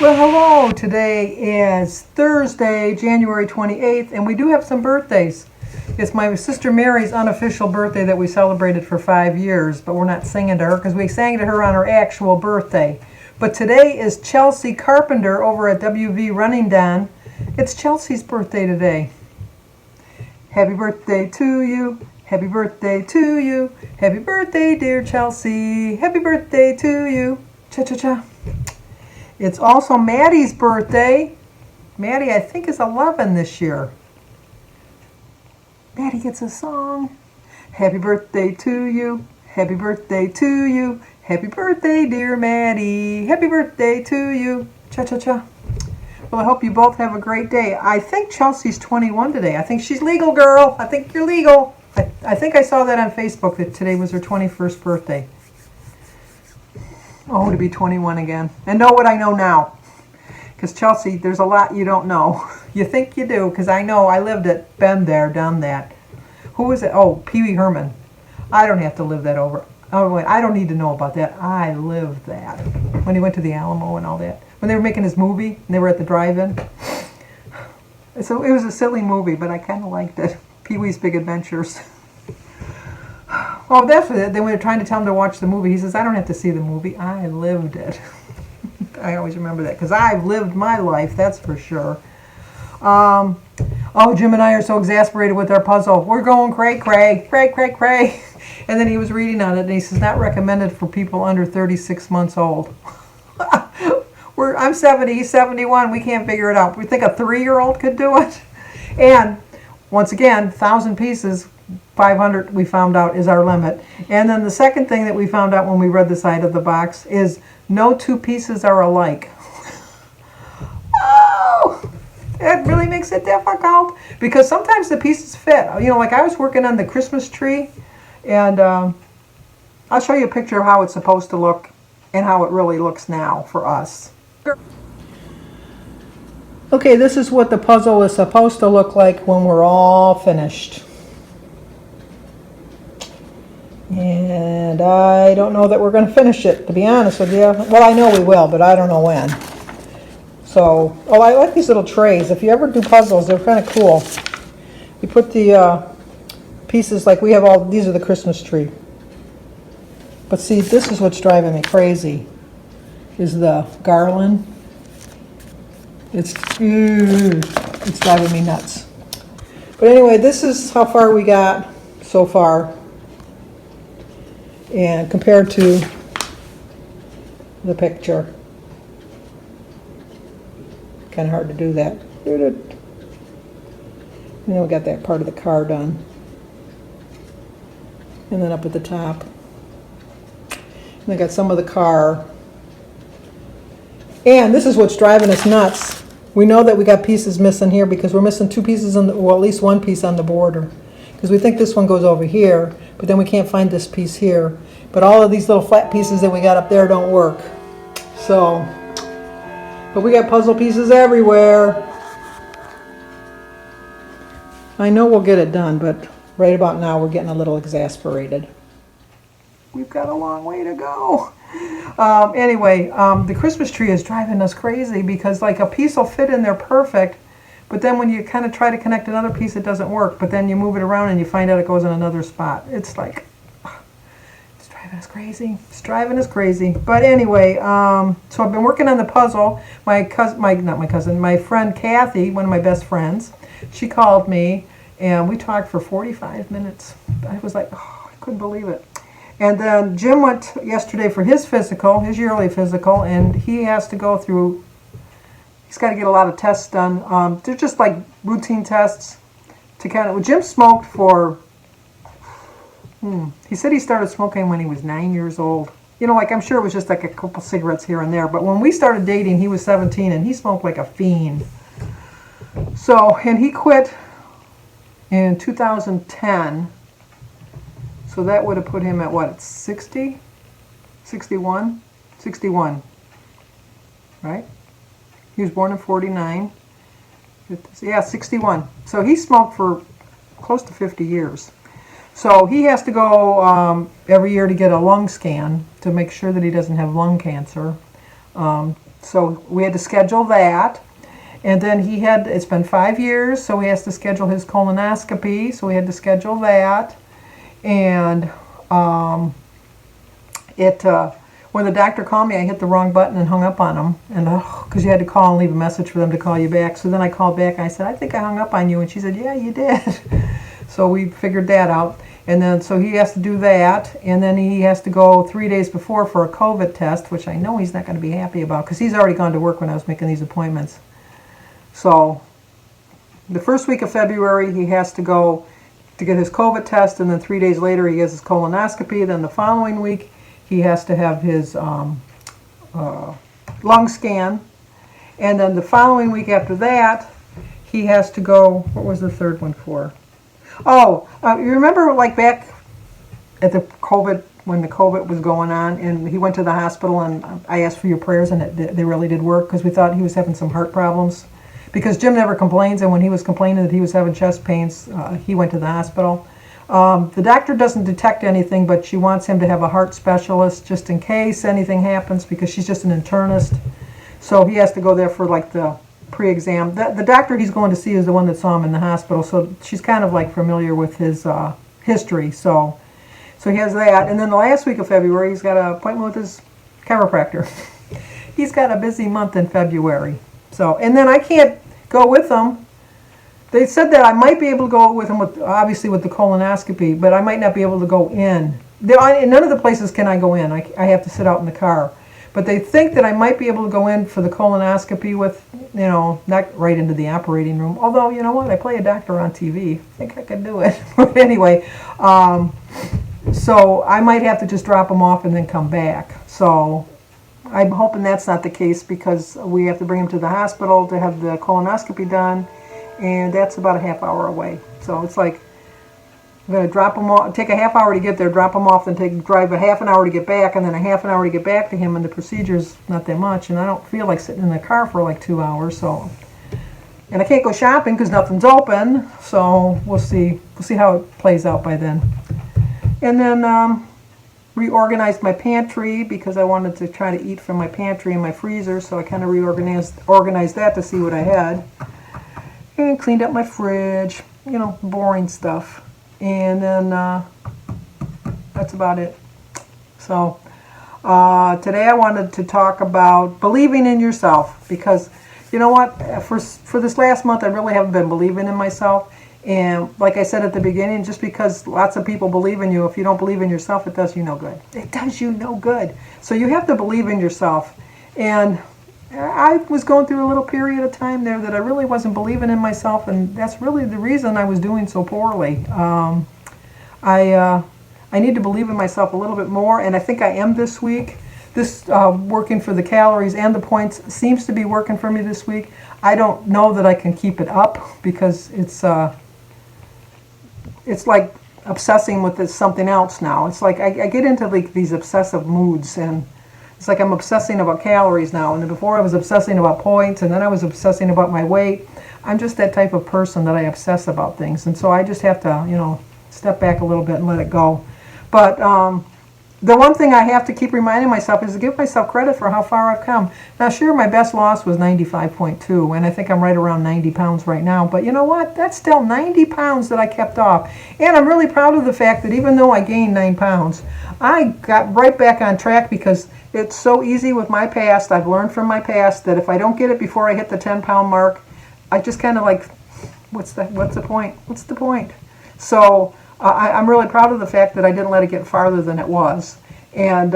Well, hello. Today is Thursday, January 28th, and we do have some birthdays. It's my sister Mary's unofficial birthday that we celebrated for 5 years, but we're not singing to her because we sang to her on her actual birthday. But today is Chelsea Carpenter over at WV Running Don. It's Chelsea's birthday today. Happy birthday to you. Happy birthday to you. Happy birthday, dear Chelsea. Happy birthday to you. Cha-cha-cha. It's also Maddie's birthday. Maddie, I think, is 11 this year. Maddie gets a song. Happy birthday to you. Happy birthday to you. Happy birthday, dear Maddie. Happy birthday to you. Cha-cha-cha. Well, I hope you both have a great day. I think Chelsea's 21 today. I think she's legal, girl. I think you're legal. I think I saw that on Facebook that today was her 21st birthday. Oh, to be 21 again. And know what I know now. Because Chelsea, there's a lot you don't know. You think you do, because I know I lived it, been there, done that. Who was it? Oh, Pee Wee Herman. I don't have to live that over. Oh, wait, I don't need to know about that. I lived that. When he went to the Alamo and all that. When they were making his movie, and they were at the drive-in. So it was a silly movie, but I kind of liked it. Pee Wee's Big Adventures. Oh, that's it. They were trying to tell him to watch the movie. He says, I don't have to see the movie. I lived it. I always remember that because I've lived my life, that's for sure. Oh, Jim and I are so exasperated with our puzzle. We're going cray, cray, cray, cray, cray. And then he was reading on it, and he says, not recommended for people under 36 months old. I'm 70, he's 71. We can't figure it out. We think a 3-year-old could do it. And once again, 1,000 pieces, 500 we found out is our limit. And then the second thing that we found out when we read the side of the box is no two pieces are alike. Oh, that really makes it difficult because sometimes the pieces fit. You know, like I was working on the Christmas tree, and I'll show you a picture of how it's supposed to look and how it really looks now for us. Okay, this is what the puzzle is supposed to look like when we're all finished. And I don't know that we're going to finish it, to be honest with you. Well, I know we will, but I don't know when. So, oh, I like these little trays. If you ever do puzzles, they're kind of cool. You put the pieces, like we have all, these are the Christmas tree. But see, this is what's driving me crazy, is the garland. It's driving me nuts. But anyway, this is how far we got so far. And compared to the picture. Kind of hard to do that. And then we got that part of the car done. And then up at the top. And I got some of the car. And this is what's driving us nuts. We know that we got pieces missing here because we're missing 2 pieces, well, at least 1 piece on the border. Because we think this one goes over here, but then we can't find this piece here. But all of these little flat pieces that we got up there don't work. So, but we got puzzle pieces everywhere. I know we'll get it done, but right about now we're getting a little exasperated. We've got a long way to go. Anyway, the Christmas tree is driving us crazy because like a piece will fit in there perfect, but then when you kind of try to connect another piece, it doesn't work. But then you move it around and you find out it goes in another spot. It's like, it's driving us crazy. It's driving us crazy. But anyway, so I've been working on the puzzle. My friend Kathy, one of my best friends, she called me and we talked for 45 minutes. I was like, oh, I couldn't believe it. And then Jim went yesterday for his physical, his yearly physical, and he has to go through, he's got to get a lot of tests done. They're just like routine tests to kind of, well, Jim smoked for, he said he started smoking when he was 9 years old. You know, like I'm sure it was just like a couple cigarettes here and there, but when we started dating, he was 17 and he smoked like a fiend. So, and he quit in 2010. So that would have put him at what, 60? 61? 61, right? He was born in 49. Yeah, 61. So he smoked for close to 50 years. So he has to go every year to get a lung scan to make sure that he doesn't have lung cancer. So we had to schedule that. And then it's been 5 years, so he has to schedule his colonoscopy, so we had to schedule that. And when the doctor called me, I hit the wrong button and hung up on him. And because you had to call and leave a message for them to call you back. So then I called back and I said, I think I hung up on you. And she said, yeah, you did. So we figured that out. And then so he has to do that. And then he has to go 3 days before for a COVID test, which I know he's not going to be happy about because he's already gone to work when I was making these appointments. So the first week of February, he has to go to get his COVID test. And then 3 days later, he has his colonoscopy. Then the following week, he has to have his lung scan. And then the following week after that, he has to go, what was the third one for? Oh, you remember like back at the COVID, when the COVID was going on, and he went to the hospital and I asked for your prayers and they really did work because we thought he was having some heart problems. Because Jim never complains, and when he was complaining that he was having chest pains, he went to the hospital. The doctor doesn't detect anything, but she wants him to have a heart specialist just in case anything happens because she's just an internist. So he has to go there for like the pre-exam. The doctor he's going to see is the one that saw him in the hospital, so she's kind of like familiar with his history. So he has that. And then the last week of February, he's got an appointment with his chiropractor. He's got a busy month in February. So, and then I can't go with him. They said that I might be able to go with him, obviously with the colonoscopy, but I might not be able to go in. In none of the places can I go in. I have to sit out in the car. But they think that I might be able to go in for the colonoscopy with, not right into the operating room. Although, you know what, I play a doctor on TV. I think I could do it. But anyway, so I might have to just drop him off and then come back. So I'm hoping that's not the case because we have to bring him to the hospital to have the colonoscopy done. And that's about a half hour away. So it's like I'm going to drop him off, take a half hour to get there, drop him off, then drive a half an hour to get back, and then a half an hour to get back to him, and the procedure's not that much, and I don't feel like sitting in the car for like 2 hours, so. And I can't go shopping because nothing's open, so we'll see. We'll see how it plays out by then. And then reorganized my pantry because I wanted to try to eat from my pantry and my freezer, so I kind of organized that to see what I had. And cleaned up my fridge, boring stuff. And then that's about it. So today I wanted to talk about believing in yourself because, you know what, for this last month I really haven't been believing in myself. And like I said at the beginning, just because lots of people believe in you, if you don't believe in yourself, it does you no good. It does you no good. So you have to believe in yourself. And I was going through a little period of time there that I really wasn't believing in myself, and that's really the reason I was doing so poorly. I need to believe in myself a little bit more, and I think I am this week. This working for the calories and the points seems to be working for me this week. I don't know that I can keep it up because it's like obsessing with something else now. It's like I get into like these obsessive moods, and it's like I'm obsessing about calories now, and before I was obsessing about points, and then I was obsessing about my weight. I'm just that type of person that I obsess about things, and so I just have to, step back a little bit and let it go. But the one thing I have to keep reminding myself is to give myself credit for how far I've come. Now, sure, my best loss was 95.2, and I think I'm right around 90 pounds right now, but you know what? That's still 90 pounds that I kept off, and I'm really proud of the fact that even though I gained 9 pounds, I got right back on track because it's so easy with my past. I've learned from my past that if I don't get it before I hit the 10-pound mark, I just kind of like, what's the point? What's the point? So I'm really proud of the fact that I didn't let it get farther than it was, and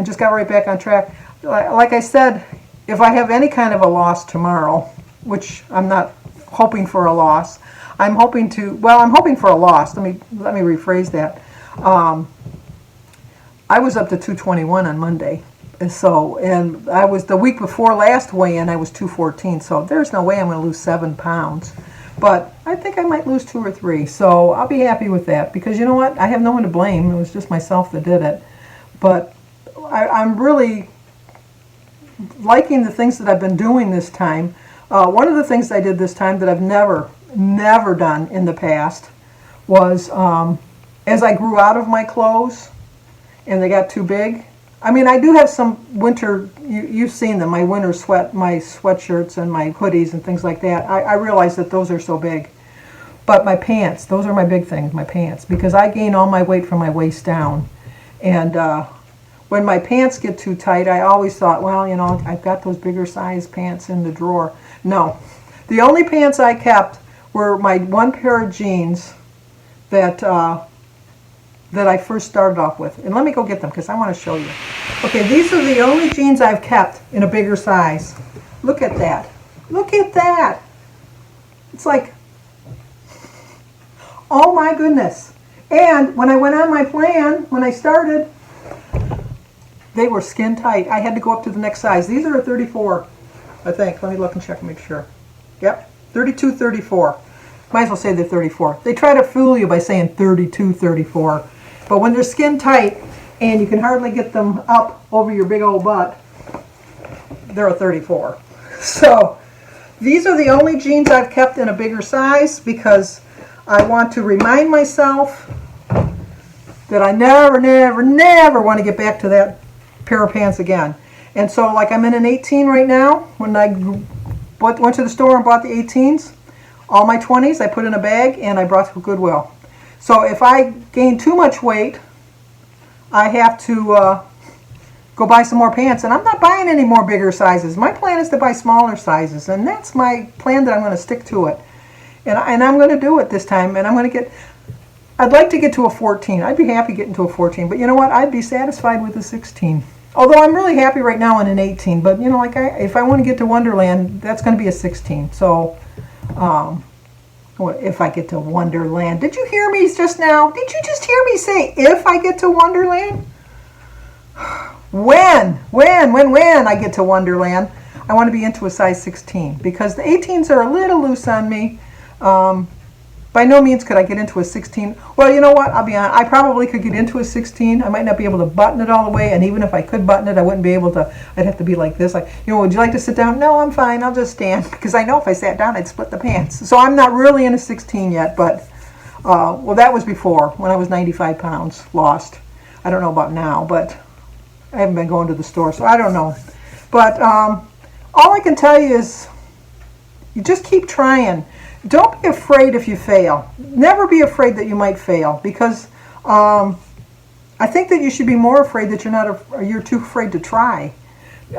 just got right back on track. Like I said, if I have any kind of a loss tomorrow, which I'm not hoping for a loss, I'm hoping for a loss. Let me rephrase that. I was up to 221 on Monday, and I was the week before last weigh-in. I was 214, so there's no way I'm going to lose 7 pounds. But I think I might lose 2 or 3, so I'll be happy with that because you know what? I have no one to blame. It was just myself that did it. But I'm really liking the things that I've been doing this time. One of the things I did this time that I've never done in the past was as I grew out of my clothes and they got too big, I mean, I do have some winter, you've seen them, my winter my sweatshirts and my hoodies and things like that. I realize that those are so big. But my pants, those are my big things, my pants, because I gain all my weight from my waist down. And when my pants get too tight, I always thought, well, you know, I've got those bigger size pants in the drawer. No. The only pants I kept were my one pair of jeans that that I first started off with. And let me go get them because I want to show you. Okay, these are the only jeans I've kept in a bigger size. Look at that. Look at that. It's like, oh my goodness. And when I went on my plan, when I started, they were skin tight. I had to go up to the next size. These are a 34, I think. Let me look and check and make sure. Yep, 32, 34. Might as well say they're 34. They try to fool you by saying 32, 34. But when they're skin tight and you can hardly get them up over your big old butt, they're a 34. So these are the only jeans I've kept in a bigger size because I want to remind myself that I never, never, never want to get back to that pair of pants again. And so like I'm in an 18 right now. When I went to the store and bought the 18s, all my 20s I put in a bag and I brought to Goodwill. So if I gain too much weight, I have to go buy some more pants. And I'm not buying any more bigger sizes. My plan is to buy smaller sizes. And that's my plan, that I'm going to stick to it. And I'm going to do it this time. And I'm going to get, I'd like to get to a 14. I'd be happy getting to a 14. But you know what? I'd be satisfied with a 16. Although I'm really happy right now in an 18. But you know, like if I want to get to Wonderland, that's going to be a 16. So if I get to Wonderland. Did you hear me just now? Did you just hear me say if I get to Wonderland? When I get to Wonderland, I want to be into a size 16 because the 18s are a little loose on me. By no means could I get into a 16. Well, you know what? I'll be honest. I probably could get into a 16. I might not be able to button it all the way, and even if I could button it, I wouldn't be able to. I'd have to be like this. Like, you know, would you like to sit down? No, I'm fine. I'll just stand because I know if I sat down, I'd split the pants. So I'm not really in a 16 yet, but well, that was before when I was 95 pounds lost. I don't know about now, but I haven't been going to the store, so I don't know. But all I can tell you is you just keep trying. Don't be afraid if you fail. Never be afraid that you might fail because I think that you should be more afraid that you're too afraid to try.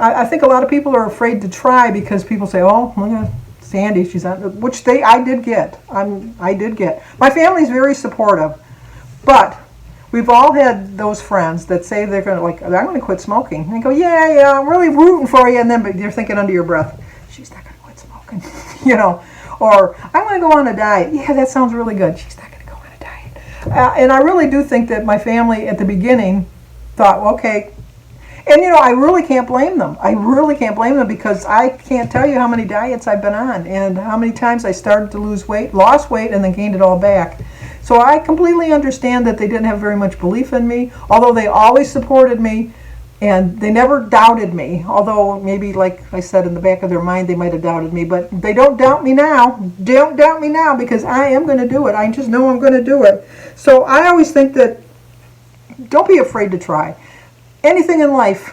I think a lot of people are afraid to try because people say, "Oh, look at Sandy, she's on," which I did get. I did get. My family's very supportive, but we've all had those friends that say they're going to I'm going to quit smoking, and they go, "Yeah, I'm really rooting for you," and then but you're thinking under your breath, "She's not going to quit smoking," you know. Or, I want to go on a diet. Yeah, that sounds really good. She's not going to go on a diet. And I really do think that my family at the beginning thought, well, okay. And, you know, I really can't blame them. I really can't blame them because I can't tell you how many diets I've been on and how many times I started to lose weight, lost weight, and then gained it all back. So I completely understand that they didn't have very much belief in me, although they always supported me. And they never doubted me, although maybe, like I said, in the back of their mind, they might have doubted me. But they don't doubt me now. Don't doubt me now because I am going to do it. I just know I'm going to do it. So I always think that don't be afraid to try. Anything in life,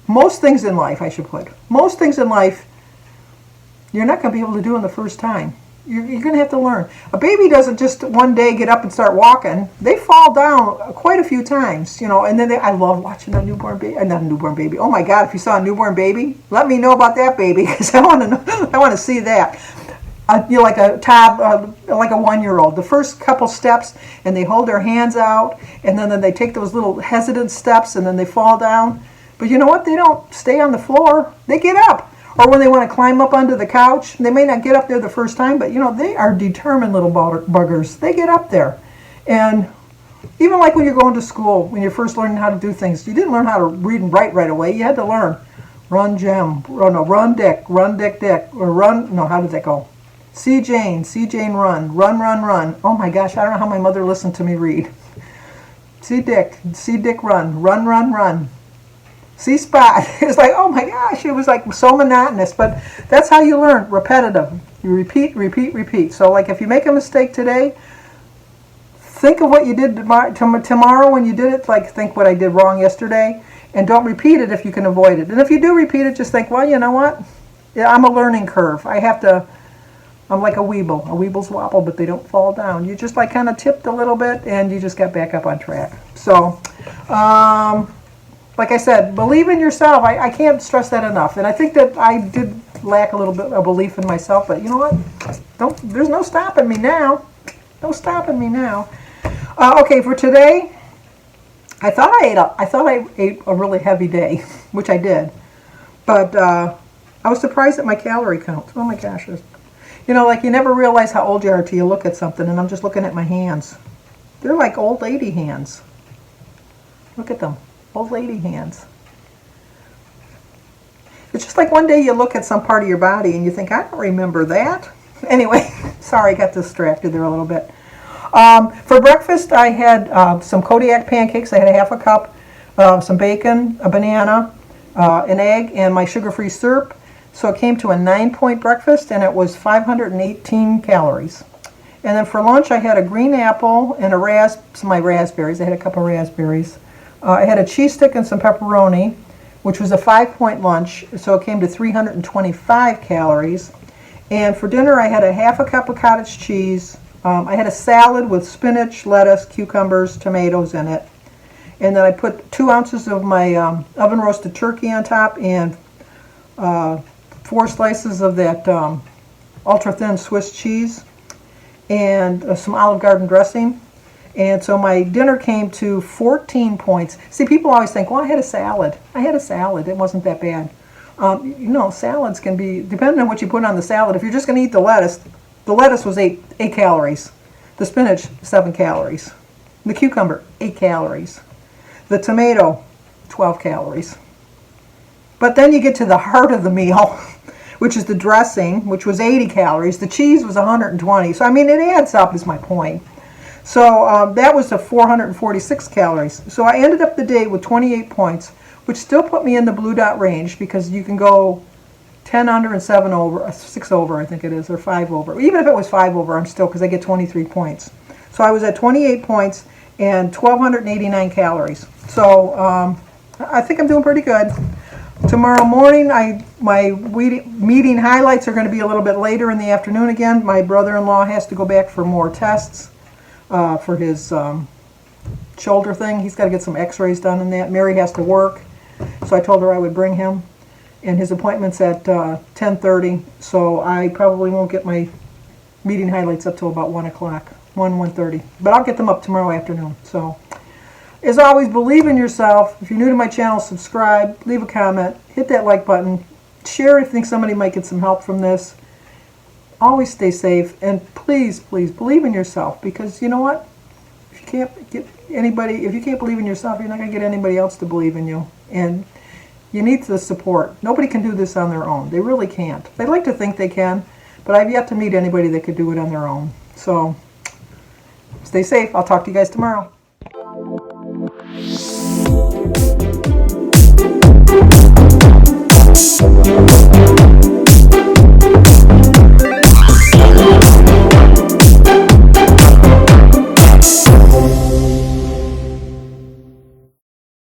most things in life, I should put, most things in life, you're not going to be able to do in the first time. You're going to have to learn. A baby doesn't just one day get up and start walking. They fall down quite a few times, you know. And then I love watching a newborn baby. Not a newborn baby. Oh my God! If you saw a newborn baby, let me know about that baby because I want to know. I want to see that. You know, like a like a 1-year-old. The first couple steps, and they hold their hands out, and then they take those little hesitant steps, and then they fall down. But you know what? They don't stay on the floor. They get up. Or when they want to climb up onto the couch, they may not get up there the first time, but you know, they are determined little buggers. They get up there. And even like when you're going to school, when you're first learning how to do things, you didn't learn how to read and write right away. You had to learn run Jem, run Dick, or run, no, how did that go? See Jane, run. Oh my gosh, I don't know how my mother listened to me read. See Dick, run. See Spot. It's like, oh my gosh, it was like so monotonous. But that's how you learn, repetitive. You repeat. So like if you make a mistake today, think of what you did tomorrow when you did it. Like think what I did wrong yesterday. And don't repeat it if you can avoid it. And if you do repeat it, just think, well, you know what? Yeah, I'm a learning curve. I'm like a weeble. A weebles wobble, but they don't fall down. You just like kind of tipped a little bit, and you just got back up on track. So, like I said, believe in yourself. I can't stress that enough. And I think that I did lack a little bit of belief in myself, but you know what? There's no stopping me now. No stopping me now. Okay, for today, I thought I ate a really heavy day, which I did. But I was surprised at my calorie count. Oh my gosh. You know, like you never realize how old you are till you look at something, and I'm just looking at my hands. They're like old lady hands. Look at them. Old lady hands. It's just like one day you look at some part of your body and you think, I don't remember that. Anyway, sorry, I got distracted there a little bit. For breakfast, I had some Kodiak pancakes. I had a half a cup, some bacon, a banana, an egg, and my sugar-free syrup. So it came to a 9-point breakfast, and it was 518 calories. And then for lunch, I had a green apple and some of my raspberries. I had a cup of raspberries. I had a cheese stick and some pepperoni, which was a 5-point lunch, so it came to 325 calories. And for dinner, I had a half a cup of cottage cheese. I had a salad with spinach, lettuce, cucumbers, tomatoes in it. And then I put 2 ounces of my oven roasted turkey on top and 4 slices of that ultra thin Swiss cheese and some Olive Garden dressing. And so my dinner came to 14 points. See, people always think, well, I had a salad. I had a salad. It wasn't that bad. You know, salads can be, depending on what you put on the salad, if you're just going to eat the lettuce was 8 calories. The spinach, 7 calories. The cucumber, 8 calories. The tomato, 12 calories. But then you get to the heart of the meal, which is the dressing, which was 80 calories. The cheese was 120. So, I mean, it adds up is my point. So that was the 446 calories. So I ended up the day with 28 points, which still put me in the blue dot range because you can go 10 under and 7 over, 6 over I think it is, or 5 over. Even if it was 5 over, I'm still, because I get 23 points. So I was at 28 points and 1,289 calories. So I think I'm doing pretty good. Tomorrow morning, my meeting highlights are going to be a little bit later in the afternoon again. My brother-in-law has to go back for more tests for his shoulder thing. He's got to get some x-rays done in that. Mary has to work, so I told her I would bring him. And his appointment's at 10:30, so I probably won't get my meeting highlights up till about 1 o'clock, 1:30. But I'll get them up tomorrow afternoon. So, as always, believe in yourself. If you're new to my channel, subscribe, leave a comment, hit that like button, share if you think somebody might get some help from this. Always stay safe, and please, please believe in yourself, because you know what? If you can't believe in yourself, you're not going to get anybody else to believe in you. And you need the support. Nobody can do this on their own. They really can't. They like to think they can, but I've yet to meet anybody that could do it on their own. So, stay safe. I'll talk to you guys tomorrow.